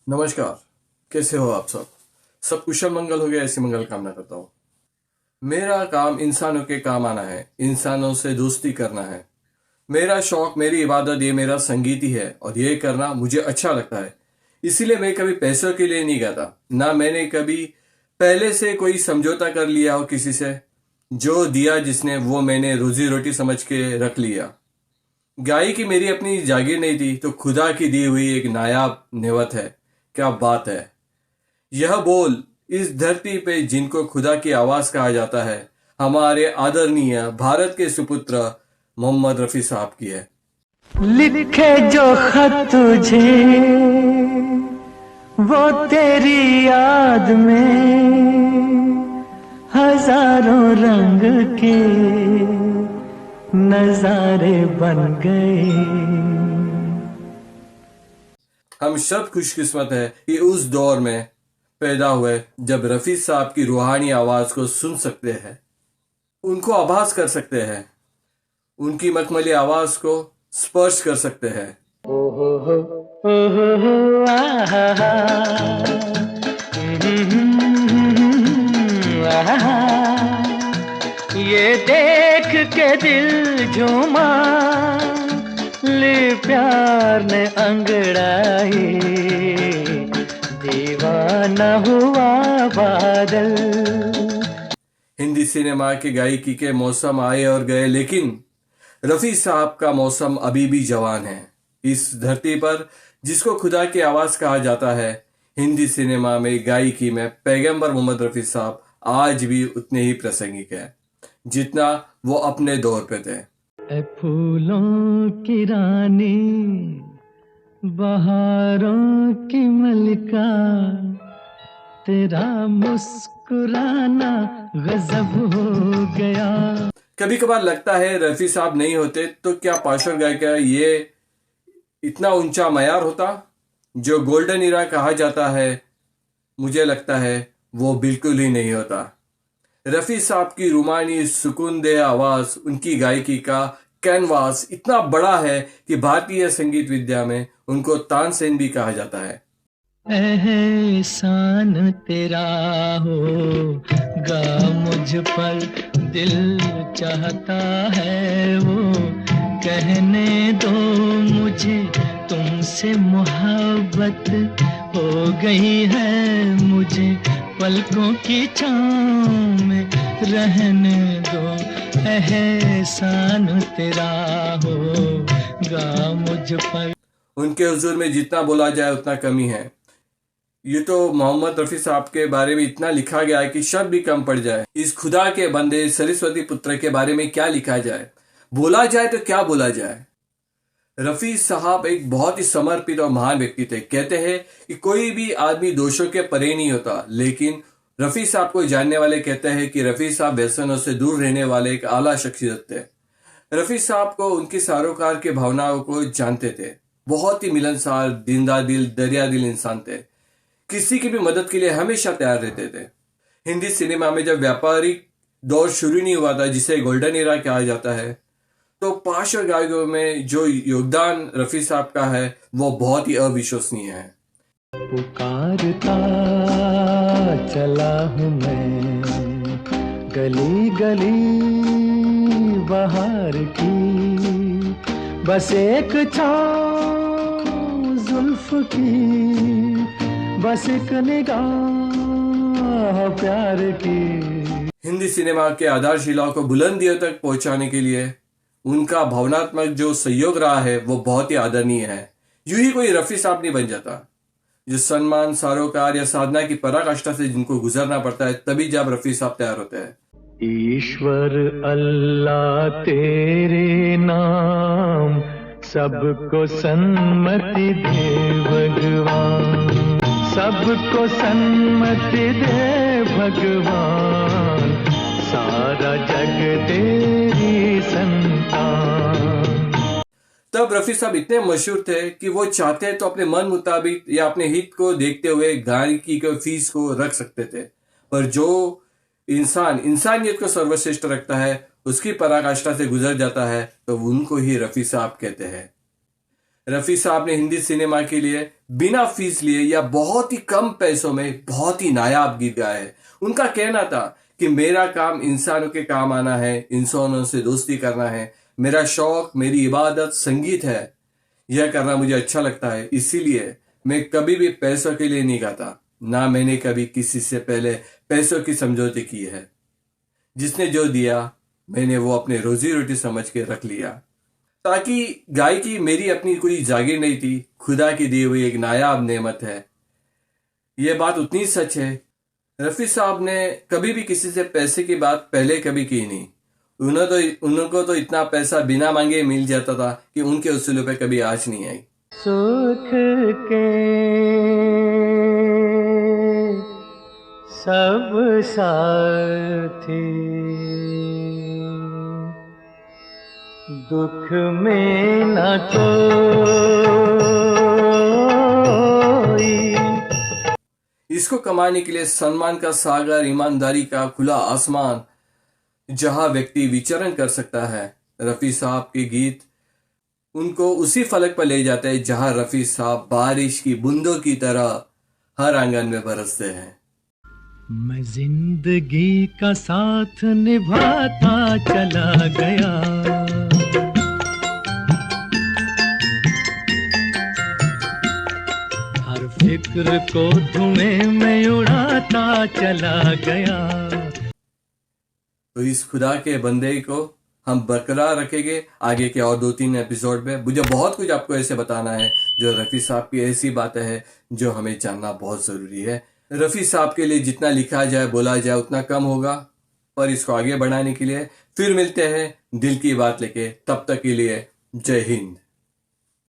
नमस्कार। कैसे हो आप सब कुशल मंगल हो गया, ऐसी मंगल कामना करता हूँ। मेरा काम इंसानों के काम आना है, इंसानों से दोस्ती करना है। मेरा शौक, मेरी इबादत, ये मेरा संगीत ही है और ये करना मुझे अच्छा लगता है। इसीलिए मैं कभी पैसों के लिए नहीं गाता, ना मैंने कभी पहले से कोई समझौता कर लिया हो किसी से। जो दिया जिसने, वो मैंने रोजी रोटी समझ के रख लिया। गायकी मेरी अपनी जागीर नहीं थी, तो खुदा की दी हुई एक नायाब नेमत है। क्या बात है। यह बोल इस धरती पे जिनको खुदा की आवाज कहा जाता है, हमारे आदरणीय भारत के सुपुत्र मोहम्मद रफी साहब की है। लिखे जो खत तुझे वो तेरी याद में हजारों रंग के नजारे बन गए। हम सब खुशकिस्मत है कि उस दौर में पैदा हुए जब रफी साहब की रूहानी आवाज को सुन सकते हैं, उनको आभास कर सकते हैं, उनकी मखमली आवाज को स्पर्श कर सकते हैं। ये देख के दिल झूमा, ले प्यार ने अंगड़ाई, दीवाना हुआ बादल। हिंदी सिनेमा के गायकी के मौसम आए और गए, लेकिन रफी साहब का मौसम अभी भी जवान है। इस धरती पर जिसको खुदा की आवाज कहा जाता है, हिंदी सिनेमा में गायकी में पैगंबर मोहम्मद रफी साहब आज भी उतने ही प्रासंगिक है जितना वो अपने दौर पे थे। ए फूलों की रानी, बहारों की मलिका, तेरा मुस्कुराना गजब हो गया। कभी कभार लगता है रफी साहब नहीं होते तो क्या पार्श्व गायक ये इतना ऊंचा मयार होता जो गोल्डन इरा कहा जाता है। मुझे लगता है वो बिल्कुल ही नहीं होता। रफी साहब की रूमानी सुकून दे आवाज, उनकी गायकी का कैनवास इतना बड़ा है कि भारतीय संगीत विद्या में उनको तानसेन भी कहा जाता है। एहसान तेरा होगा मुझ पर, दिल चाहता है वो कहने दो मुझे, तुमसे मोहब्बत हो गई है मुझे, पलकों की छाँव में रहने दो। एहसान तेरा होगा मुझ पर। उनके हुजूर में जितना बोला जाए उतना कमी है। ये तो मोहम्मद रफी साहब के बारे में इतना लिखा गया है कि शब्द भी कम पड़ जाए। इस खुदा के बंदे सरस्वती पुत्र के बारे में क्या लिखा जाए, बोला जाए तो क्या बोला जाए। रफी साहब एक बहुत ही समर्पित और महान व्यक्ति थे। कहते हैं कि कोई भी आदमी दोषों के परे नहीं होता, लेकिन रफी साहब को जानने वाले कहते हैं कि रफी साहब व्यसनों से दूर रहने वाले एक आला शख्सियत थे। रफी साहब को उनकी सारोकार के भावनाओं को जानते थे। बहुत ही मिलनसार, दीनदार दिल, दरिया दिल इंसान थे। किसी की भी मदद के लिए हमेशा तैयार रहते थे। हिंदी सिनेमा में जब व्यापारिक दौर शुरू नहीं हुआ था, जिसे गोल्डन एरा कहा जाता है, तो पार्श्व गायकों में जो योगदान रफी साहब का है वो बहुत ही अविश्वसनीय है। पुकारता चला हूँ मैं गली गली बाहर की, बस एक छाँव जुल्फ की, बस एक निगाह प्यार की। हिंदी सिनेमा के आधारशिलाओं को बुलंदियों तक पहुंचाने के लिए उनका भावनात्मक जो सहयोग रहा है वो बहुत ही आदरणीय है। यूं ही कोई रफी साहब नहीं बन जाता। जो सम्मान, सारोकार या साधना की पराकाष्ठा से जिनको गुजरना पड़ता है, तभी जब रफी साहब तैयार होते हैं। ईश्वर अल्लाह तेरे नाम, सबको सन्मति दे भगवान, सबको सन्मति दे भगवान, सारा जग तेरी संतान। तब रफी साहब इतने मशहूर थे कि वो चाहते तो अपने मन मुताबिक या अपने हित को देखते हुए गायकी के फीस को रख सकते थे, पर जो इंसान इंसानियत को सर्वश्रेष्ठ रखता है, उसकी पराकाष्ठा से गुजर जाता है, तो उनको ही रफी साहब कहते हैं। रफी साहब ने हिंदी सिनेमा के लिए बिना फीस लिए या बहुत ही कम पैसों में बहुत ही नायाब गीत गाए हैं। उनका कहना था कि मेरा काम इंसानों के काम आना है, इंसानों से दोस्ती करना है, मेरा शौक, मेरी इबादत संगीत है, यह करना मुझे अच्छा लगता है, इसीलिए मैं कभी भी पैसों के लिए नहीं गाता, ना मैंने कभी किसी से पहले पैसों की समझौते की है। जिसने जो दिया मैंने वो अपने रोजी रोटी समझ के रख लिया। ताकि गायकी मेरी अपनी कोई जागीर नहीं थी, खुदा की दी हुई एक नायाब नेमत है। यह बात उतनी सच है। रफी साहब ने कभी भी किसी से पैसे की बात पहले कभी की नहीं। उनको तो इतना पैसा बिना मांगे मिल जाता था कि उनके उसूलों पे कभी आँच नहीं आई। सुख के सब साथी दुख में न कोई। इसको कमाने के लिए सम्मान का सागर, ईमानदारी का खुला आसमान, जहां व्यक्ति विचरण कर सकता है। रफी साहब के गीत उनको उसी फलक पर ले जाते हैं जहां रफी साहब बारिश की बूंदों की तरह हर आंगन में बरसते हैं। मैं जिंदगी का साथ निभाता चला गया, हर फिक्र को धुएं में उड़ाता चला गया। तो इस खुदा के बंदे को हम बरकरार रखेंगे आगे के और 2-3 एपिसोड में। मुझे बहुत कुछ आपको ऐसे बताना है जो रफी साहब की ऐसी बातें हैं जो हमें जानना बहुत जरूरी है। रफी साहब के लिए जितना लिखा जाए बोला जाए उतना कम होगा, पर इसको आगे बढ़ाने के लिए फिर मिलते हैं दिल की बात लेके। तब तक के लिए जय हिंद।